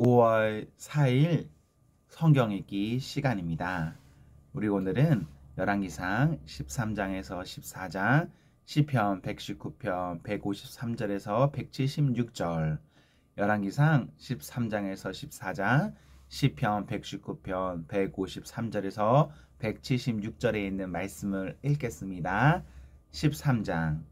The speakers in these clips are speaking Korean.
5월 4일 성경 읽기 시간입니다. 우리 오늘은 열왕기상 13장에서 14장, 시편 119편 153절에서 176절, 열왕기상 13장에서 14장, 시편 119편 153절에서 176절에 있는 말씀을 읽겠습니다. 13장.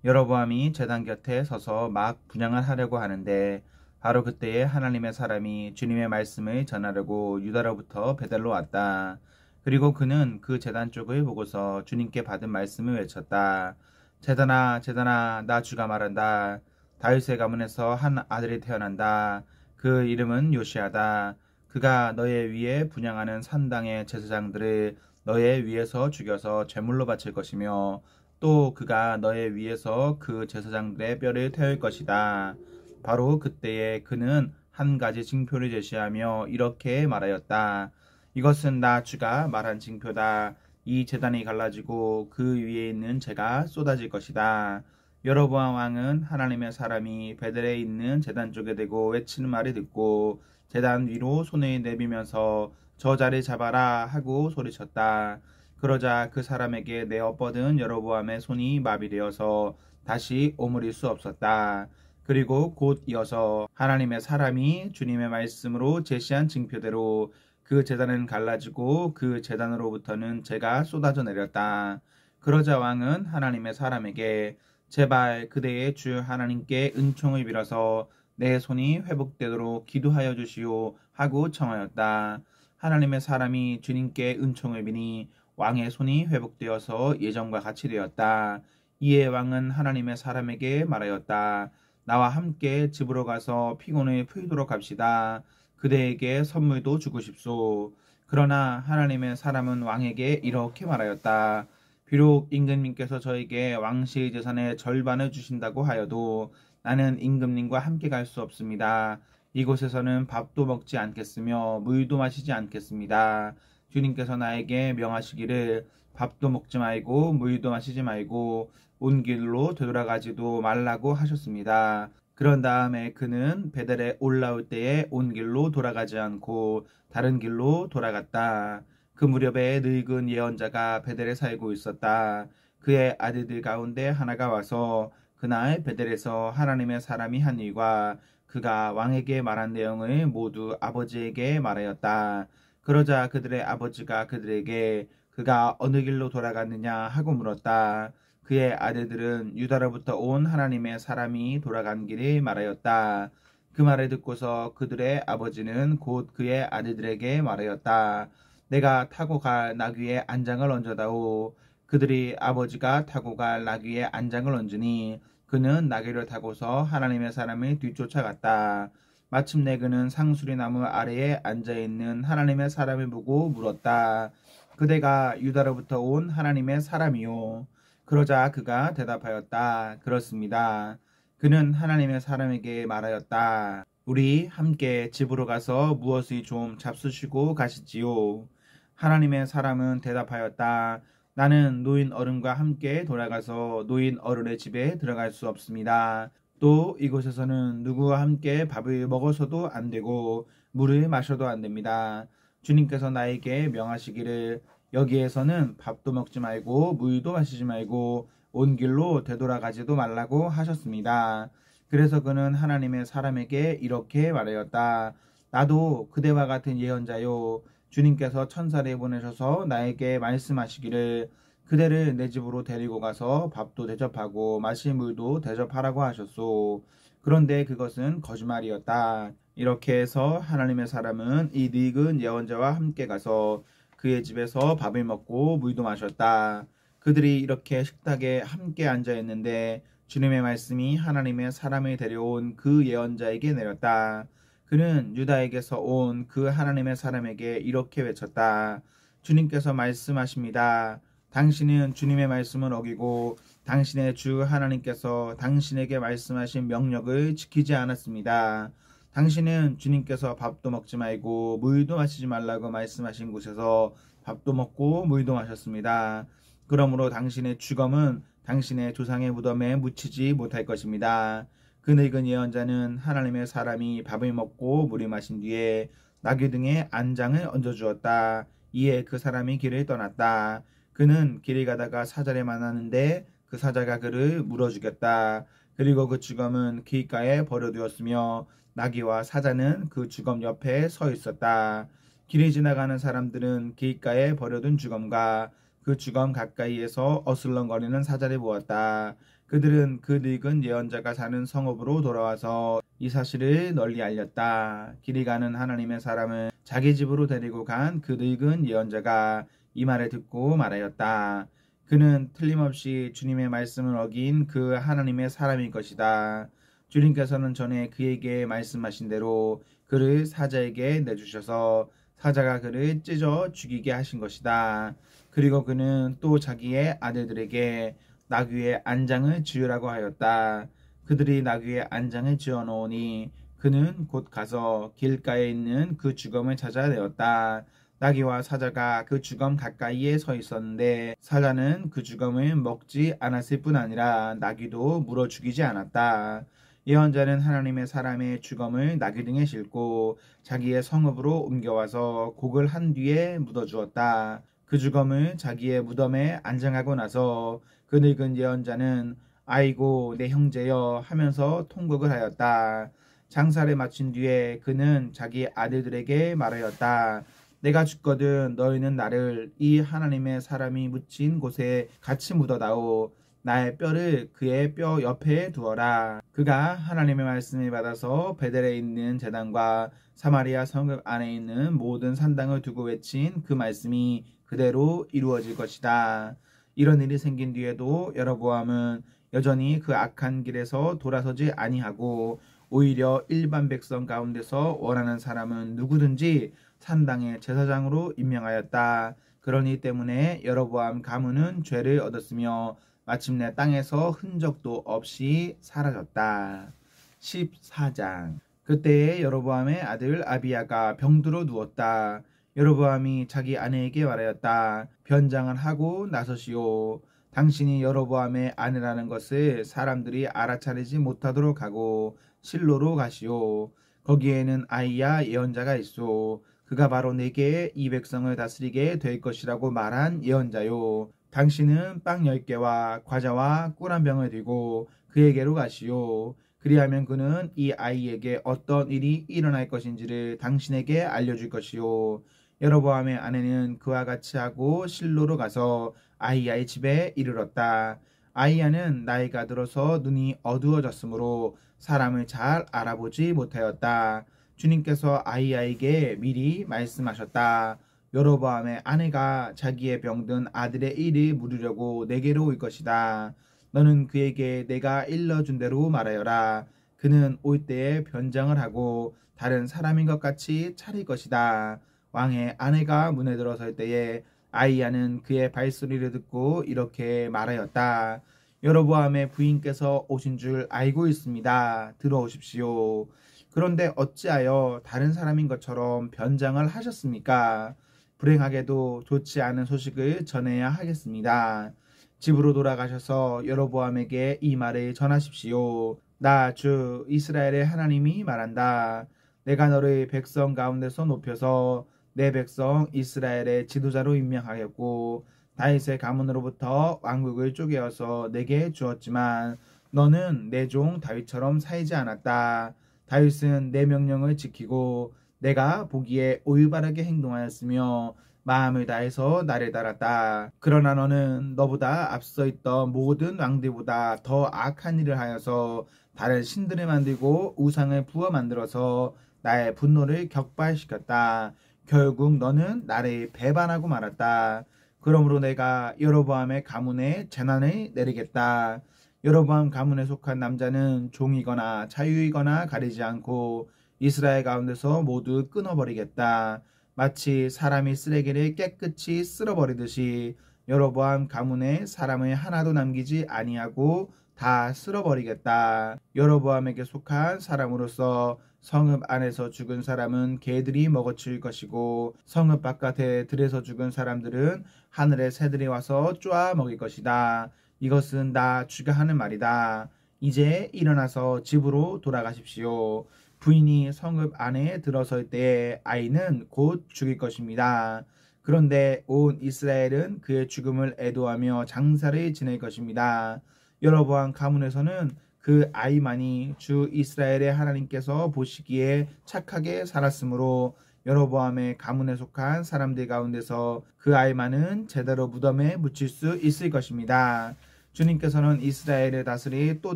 여로보암이 제단 곁에 서서 막 분향을 하려고 하는데 바로 그때에 하나님의 사람이 주님의 말씀을 전하려고 유다로부터 베델로 왔다. 그리고 그는 그 제단 쪽을 보고서 주님께 받은 말씀을 외쳤다. 제단아, 제단아, 나 주가 말한다. 다윗의 가문에서 한 아들이 태어난다. 그 이름은 요시야다. 그가 너의 위에 분향하는 산당의 제사장들을 너의 위에서 죽여서 제물로 바칠 것이며 또 그가 너의 위에서 그 제사장들의 뼈를 태울 것이다. 바로 그때에 그는 한 가지 징표를 제시하며 이렇게 말하였다. 이것은 나 주가 말한 징표다. 이 제단이 갈라지고 그 위에 있는 재가 쏟아질 것이다. 여로보암 왕은 하나님의 사람이 베델에 있는 제단 쪽에 대고 외치는 말을 듣고 제단 위로 손을 내밀면서 저자를 잡아라 하고 소리쳤다. 그러자 그 사람에게 내어 뻗은 여로보암의 손이 마비되어서 다시 오므릴 수 없었다. 그리고 곧 이어서 하나님의 사람이 주님의 말씀으로 제시한 징표대로 그 제단은 갈라지고 그 제단으로부터는 재가 쏟아져 내렸다. 그러자 왕은 하나님의 사람에게 제발 그대의 주 하나님께 은총을 빌어서 내 손이 회복되도록 기도하여 주시오 하고 청하였다. 하나님의 사람이 주님께 은총을 비니 왕의 손이 회복되어서 예전과 같이 되었다. 이에 왕은 하나님의 사람에게 말하였다. 나와 함께 집으로 가서 피곤을 풀도록 합시다. 그대에게 선물도 주고 싶소. 그러나 하나님의 사람은 왕에게 이렇게 말하였다. 비록 임금님께서 저에게 왕실 재산의 절반을 주신다고 하여도 나는 임금님과 함께 갈 수 없습니다. 이곳에서는 밥도 먹지 않겠으며 물도 마시지 않겠습니다. 주님께서 나에게 명하시기를 밥도 먹지 말고 물도 마시지 말고 온 길로 되돌아가지도 말라고 하셨습니다. 그런 다음에 그는 베델에 올라올 때에 온 길로 돌아가지 않고 다른 길로 돌아갔다. 그 무렵에 늙은 예언자가 베델에 살고 있었다. 그의 아들들 가운데 하나가 와서 그날 베델에서 하나님의 사람이 한 일과 그가 왕에게 말한 내용을 모두 아버지에게 말하였다. 그러자 그들의 아버지가 그들에게 그가 어느 길로 돌아갔느냐 하고 물었다. 그의 아들들은 유다로부터 온 하나님의 사람이 돌아간 길을 말하였다. 그 말을 듣고서 그들의 아버지는 곧 그의 아들들에게 말하였다. 내가 타고 갈 나귀에 안장을 얹어다오. 그들이 아버지가 타고 갈 나귀에 안장을 얹으니 그는 나귀를 타고서 하나님의 사람을 뒤쫓아갔다. 마침내 그는 상수리나무 아래에 앉아있는 하나님의 사람을 보고 물었다. 그대가 유다로부터 온 하나님의 사람이요. 그러자 그가 대답하였다. 그렇습니다. 그는 하나님의 사람에게 말하였다. 우리 함께 집으로 가서 무엇을 좀 잡수시고 가시지요. 하나님의 사람은 대답하였다. 나는 노인 어른과 함께 돌아가서 노인 어른의 집에 들어갈 수 없습니다. 또 이곳에서는 누구와 함께 밥을 먹어서도 안 되고 물을 마셔도 안 됩니다. 주님께서 나에게 명하시기를 여기에서는 밥도 먹지 말고 물도 마시지 말고 온 길로 되돌아가지도 말라고 하셨습니다. 그래서 그는 하나님의 사람에게 이렇게 말하였다. 나도 그대와 같은 예언자요. 주님께서 천사를 보내셔서 나에게 말씀하시기를 그대를 내 집으로 데리고 가서 밥도 대접하고 마실 물도 대접하라고 하셨소. 그런데 그것은 거짓말이었다. 이렇게 해서 하나님의 사람은 이 늙은 예언자와 함께 가서 그의 집에서 밥을 먹고 물도 마셨다. 그들이 이렇게 식탁에 함께 앉아 있는데 주님의 말씀이 하나님의 사람을 데려온 그 예언자에게 내렸다. 그는 유다에게서 온 그 하나님의 사람에게 이렇게 외쳤다. 주님께서 말씀하십니다. 당신은 주님의 말씀을 어기고 당신의 주 하나님께서 당신에게 말씀하신 명령을 지키지 않았습니다. 당신은 주님께서 밥도 먹지 말고 물도 마시지 말라고 말씀하신 곳에서 밥도 먹고 물도 마셨습니다. 그러므로 당신의 죽음은 당신의 조상의 무덤에 묻히지 못할 것입니다. 그 늙은 예언자는 하나님의 사람이 밥을 먹고 물을 마신 뒤에 나귀 등에 안장을 얹어주었다. 이에 그 사람이 길을 떠났다. 그는 길을 가다가 사자를 만나는데 그 사자가 그를 물어 죽였다. 그리고 그 주검은 길가에 버려두었으며 나귀와 사자는 그 주검 옆에 서 있었다. 길을 지나가는 사람들은 길가에 버려둔 주검과 그 주검 가까이에서 어슬렁거리는 사자를 보았다. 그들은 그 늙은 예언자가 사는 성읍으로 돌아와서 이 사실을 널리 알렸다. 길이 가는 하나님의 사람을 자기 집으로 데리고 간 그 늙은 예언자가 이 말을 듣고 말하였다. 그는 틀림없이 주님의 말씀을 어긴 그 하나님의 사람일 것이다. 주님께서는 전에 그에게 말씀하신 대로 그를 사자에게 내주셔서 사자가 그를 찢어 죽이게 하신 것이다. 그리고 그는 또 자기의 아들들에게 나귀의 안장을 지으라고 하였다. 그들이 나귀의 안장을 지어 놓으니 그는 곧 가서 길가에 있는 그 주검을 찾아내었다. 나귀와 사자가 그 주검 가까이에 서 있었는데 사자는 그 주검을 먹지 않았을 뿐 아니라 나귀도 물어 죽이지 않았다. 예언자는 하나님의 사람의 주검을 나귀 등에 싣고 자기의 성읍으로 옮겨와서 곡을 한 뒤에 묻어주었다. 그 주검을 자기의 무덤에 안장하고 나서 그 늙은 예언자는 아이고 내 형제여 하면서 통곡을 하였다. 장사를 마친 뒤에 그는 자기 아들들에게 말하였다. 내가 죽거든 너희는 나를 이 하나님의 사람이 묻힌 곳에 같이 묻어다오. 나의 뼈를 그의 뼈 옆에 두어라. 그가 하나님의 말씀을 받아서 베델에 있는 제단과 사마리아 성읍 안에 있는 모든 산당을 두고 외친 그 말씀이 그대로 이루어질 것이다. 이런 일이 생긴 뒤에도 여로보암은 여전히 그 악한 길에서 돌아서지 아니하고 오히려 일반 백성 가운데서 원하는 사람은 누구든지 산당의 제사장으로 임명하였다. 그러니 때문에 여로보암 가문은 죄를 얻었으며 마침내 땅에서 흔적도 없이 사라졌다. 14장. 그때에 여로보암의 아들 아비야가 병들어 누웠다. 여로보암이 자기 아내에게 말하였다. 변장을 하고 나서시오. 당신이 여로보암의 아내라는 것을 사람들이 알아차리지 못하도록 하고 실로로 가시오. 거기에는 아이야 예언자가 있소. 그가 바로 내게 이 백성을 다스리게 될 것이라고 말한 예언자요. 당신은 빵 10개와 과자와 꿀 한 병을 들고 그에게로 가시오. 그리하면 그는 이 아이에게 어떤 일이 일어날 것인지를 당신에게 알려줄 것이오. 여로보암의 아내는 그와 같이 하고 실로로 가서 아이야의 집에 이르렀다. 아이야는 나이가 들어서 눈이 어두워졌으므로 사람을 잘 알아보지 못하였다. 주님께서 아이야에게 미리 말씀하셨다. 여로보암의 아내가 자기의 병든 아들의 일을 물으려고 내게로 올 것이다. 너는 그에게 내가 일러준 대로 말하여라. 그는 올 때에 변장을 하고 다른 사람인 것 같이 차릴 것이다. 왕의 아내가 문에 들어설 때에 아이야는 그의 발소리를 듣고 이렇게 말하였다. 여로보암의 부인께서 오신 줄 알고 있습니다. 들어오십시오. 그런데 어찌하여 다른 사람인 것처럼 변장을 하셨습니까? 불행하게도 좋지 않은 소식을 전해야 하겠습니다. 집으로 돌아가셔서 여로보암에게 이 말을 전하십시오. 나 주 이스라엘의 하나님이 말한다. 내가 너를 백성 가운데서 높여서 내 백성 이스라엘의 지도자로 임명하였고 다윗의 가문으로부터 왕국을 쪼개어서 내게 주었지만 너는 내 종 다윗처럼 살지 않았다. 다윗은 내 명령을 지키고 내가 보기에 올바르게 행동하였으며 마음을 다해서 나를 따랐다. 그러나 너는 너보다 앞서 있던 모든 왕들보다 더 악한 일을 하여서 다른 신들을 만들고 우상을 부어 만들어서 나의 분노를 격발시켰다. 결국 너는 나를 배반하고 말았다. 그러므로 내가 여로보암의 가문에 재난을 내리겠다. 여로보암 가문에 속한 남자는 종이거나 자유이거나 가리지 않고 이스라엘 가운데서 모두 끊어버리겠다. 마치 사람이 쓰레기를 깨끗이 쓸어버리듯이 여로보암 가문에 사람을 하나도 남기지 아니하고 다 쓸어버리겠다. 여로보암에게 속한 사람으로서 성읍 안에서 죽은 사람은 개들이 먹어칠 것이고 성읍 바깥에 들에서 죽은 사람들은 하늘의 새들이 와서 쪼아 먹일 것이다. 이것은 나 주가 하는 말이다. 이제 일어나서 집으로 돌아가십시오. 부인이 성읍 안에 들어설 때에 아이는 곧 죽일 것입니다. 그런데 온 이스라엘은 그의 죽음을 애도하며 장사를 지낼 것입니다. 여로보암 가문에서는 그 아이만이 주 이스라엘의 하나님께서 보시기에 착하게 살았으므로 여로보암의 가문에 속한 사람들 가운데서 그 아이만은 제대로 무덤에 묻힐 수 있을 것입니다. 주님께서는 이스라엘을 다스릴 또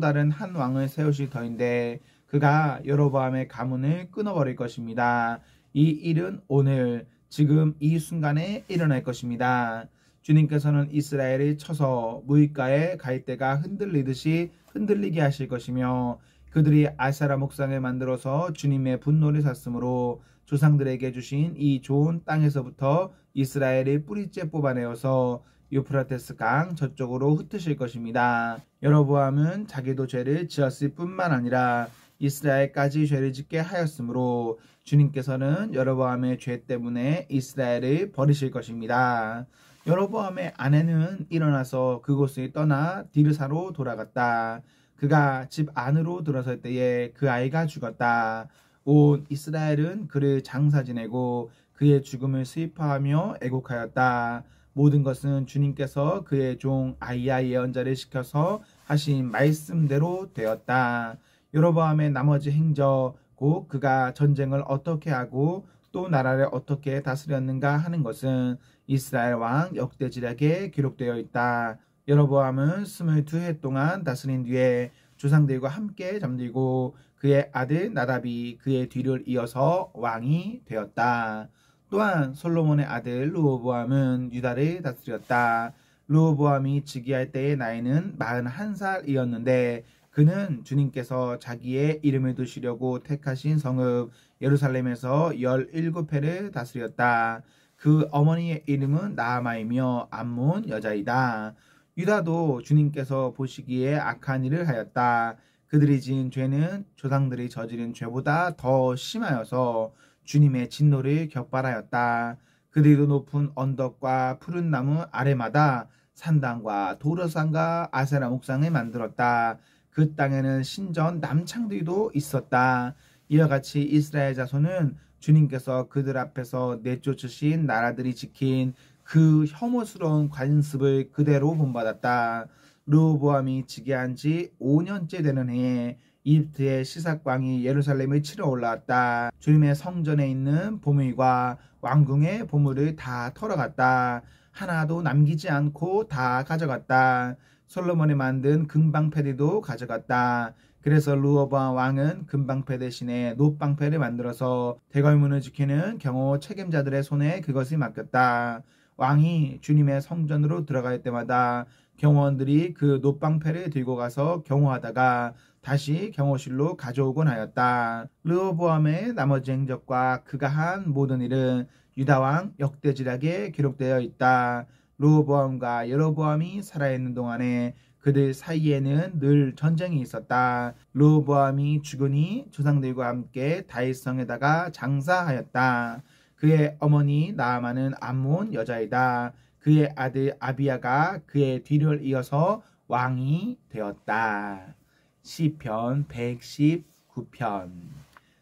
다른 한 왕을 세우실 터인데 그가 여로보암의 가문을 끊어버릴 것입니다. 이 일은 오늘 지금 이 순간에 일어날 것입니다. 주님께서는 이스라엘을 쳐서 무익가에 갈대가 흔들리듯이 흔들리게 하실 것이며 그들이 아세라 목상을 만들어서 주님의 분노를 샀으므로 조상들에게 주신 이 좋은 땅에서부터 이스라엘의 뿌리째 뽑아내어서 유프라테스 강 저쪽으로 흩으실 것입니다. 여로보암은 자기도 죄를 지었을 뿐만 아니라 이스라엘까지 죄를 짓게 하였으므로 주님께서는 여로보암의 죄 때문에 이스라엘을 버리실 것입니다. 여로보암의 아내는 일어나서 그곳을 떠나 디르사로 돌아갔다. 그가 집 안으로 들어설 때에 그 아이가 죽었다. 온 이스라엘은 그를 장사 지내고 그의 죽음을 슬퍼하며 애곡하였다. 모든 것은 주님께서 그의 종 아히야 예언자를 시켜서 하신 말씀대로 되었다. 여로보암의 나머지 행적 곧 그가 전쟁을 어떻게 하고 또 나라를 어떻게 다스렸는가 하는 것은 이스라엘 왕 역대지략에 기록되어 있다. 여로보암은 22해 동안 다스린 뒤에 조상들과 함께 잠들고 그의 아들 나답이 그의 뒤를 이어서 왕이 되었다. 또한 솔로몬의 아들 르호보암은 유다를 다스렸다. 르호보암이 즉위할 때의 나이는 41살이었는데 그는 주님께서 자기의 이름을 두시려고 택하신 성읍 예루살렘에서 17해를 다스렸다. 그 어머니의 이름은 나아마이며 암몬 여자이다. 유다도 주님께서 보시기에 악한 일을 하였다. 그들이 지은 죄는 조상들이 저지른 죄보다 더 심하여서 주님의 진노를 격발하였다. 그들도 높은 언덕과 푸른 나무 아래마다 산당과 도르산과 아세라 목상을 만들었다. 그 땅에는 신전 남창들도 있었다. 이와 같이 이스라엘 자손은 주님께서 그들 앞에서 내쫓으신 나라들이 지킨 그 혐오스러운 관습을 그대로 본받았다. 르호보암이 즉위한 지 5년째 되는 해에 이집트의 시삭왕이 예루살렘을 치러 올라왔다. 주님의 성전에 있는 보물과 왕궁의 보물을 다 털어갔다. 하나도 남기지 않고 다 가져갔다. 솔로몬이 만든 금방패들도 가져갔다. 그래서 르호보암 왕은 금방패 대신에 놋방패를 만들어서 대궐문을 지키는 경호 책임자들의 손에 그것을 맡겼다. 왕이 주님의 성전으로 들어갈 때마다 경호원들이 그 놋방패를 들고 가서 경호하다가 다시 경호실로 가져오곤 하였다. 르호보암의 나머지 행적과 그가 한 모든 일은 유다왕 역대지략에 기록되어 있다. 르호보암과 여로보암이 살아있는 동안에 그들 사이에는 늘 전쟁이 있었다. 르호보암이 죽으니 조상들과 함께 다윗성에다가 장사하였다. 그의 어머니 나아만은 암몬 여자이다. 그의 아들 아비야가 그의 뒤를 이어서 왕이 되었다. 시편 119편.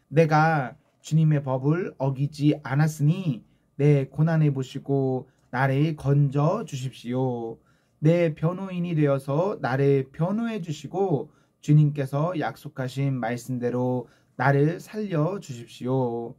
내가 주님의 법을 어기지 않았으니 내 고난을 보시고 나를 건져 주십시오. 내 변호인이 되어서 나를 변호해 주시고 주님께서 약속하신 말씀대로 나를 살려 주십시오.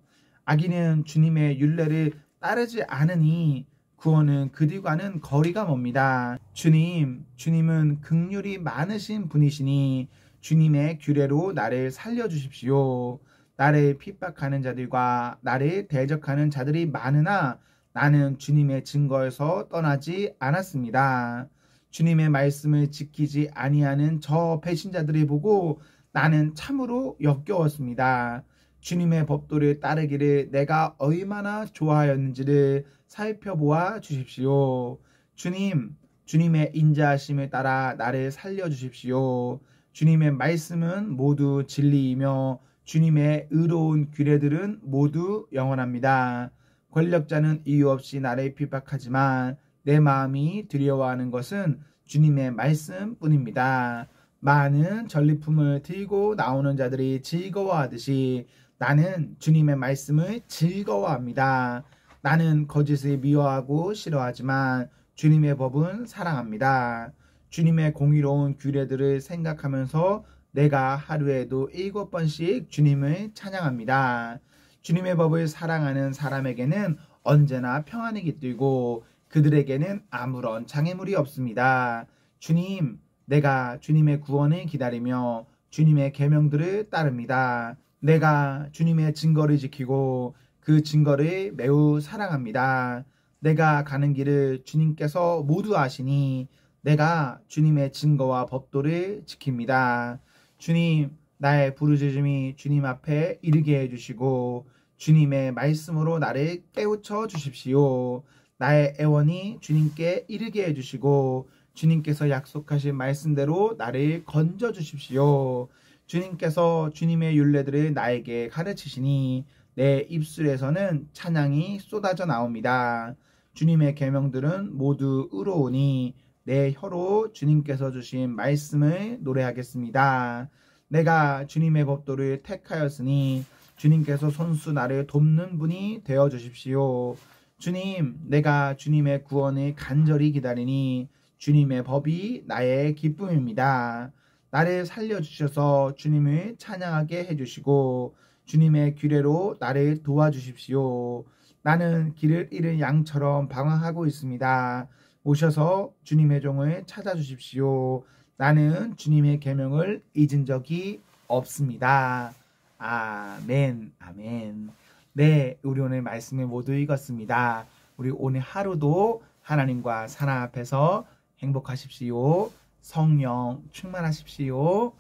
악인은 주님의 율례를 따르지 않으니 구원은 그들과는 거리가 멉니다. 주님은 긍휼이 많으신 분이시니 주님의 규례로 나를 살려 주십시오. 나를 핍박하는 자들과 나를 대적하는 자들이 많으나 나는 주님의 증거에서 떠나지 않았습니다. 주님의 말씀을 지키지 아니하는 저 배신자들을 보고 나는 참으로 역겨웠습니다. 주님의 법도를 따르기를 내가 얼마나 좋아하였는지를 살펴보아 주십시오. 주님의 인자하심을 따라 나를 살려주십시오. 주님의 말씀은 모두 진리이며 주님의 의로운 규례들은 모두 영원합니다. 권력자는 이유 없이 나를 핍박하지만 내 마음이 두려워하는 것은 주님의 말씀뿐입니다. 많은 전리품을 들고 나오는 자들이 즐거워하듯이 나는 주님의 말씀을 즐거워합니다. 나는 거짓을 미워하고 싫어하지만 주님의 법은 사랑합니다. 주님의 공의로운 규례들을 생각하면서 내가 하루에도 7번씩 주님을 찬양합니다. 주님의 법을 사랑하는 사람에게는 언제나 평안이 깃들고 그들에게는 아무런 장애물이 없습니다. 주님, 내가 주님의 구원을 기다리며 주님의 계명들을 따릅니다. 내가 주님의 증거를 지키고 그 증거를 매우 사랑합니다. 내가 가는 길을 주님께서 모두 아시니 내가 주님의 증거와 법도를 지킵니다. 주님, 나의 부르짖음이 주님 앞에 이르게 해주시고 주님의 말씀으로 나를 깨우쳐 주십시오. 나의 애원이 주님께 이르게 해주시고 주님께서 약속하신 말씀대로 나를 건져 주십시오. 주님께서 주님의 율례들을 나에게 가르치시니 내 입술에서는 찬양이 쏟아져 나옵니다. 주님의 계명들은 모두 의로우니 내 혀로 주님께서 주신 말씀을 노래하겠습니다. 내가 주님의 법도를 택하였으니 주님께서 손수 나를 돕는 분이 되어 주십시오. 주님, 내가 주님의 구원을 간절히 기다리니 주님의 법이 나의 기쁨입니다. 나를 살려주셔서 주님을 찬양하게 해주시고 주님의 규례로 나를 도와주십시오. 나는 길을 잃은 양처럼 방황하고 있습니다. 오셔서 주님의 종을 찾아주십시오. 나는 주님의 계명을 잊은 적이 없습니다. 아멘, 아멘. 네, 우리 오늘 말씀을 모두 읽었습니다. 우리 오늘 하루도 하나님과 사랑 앞에서 행복하십시오. 성령 충만하십시오.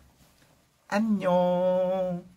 안녕.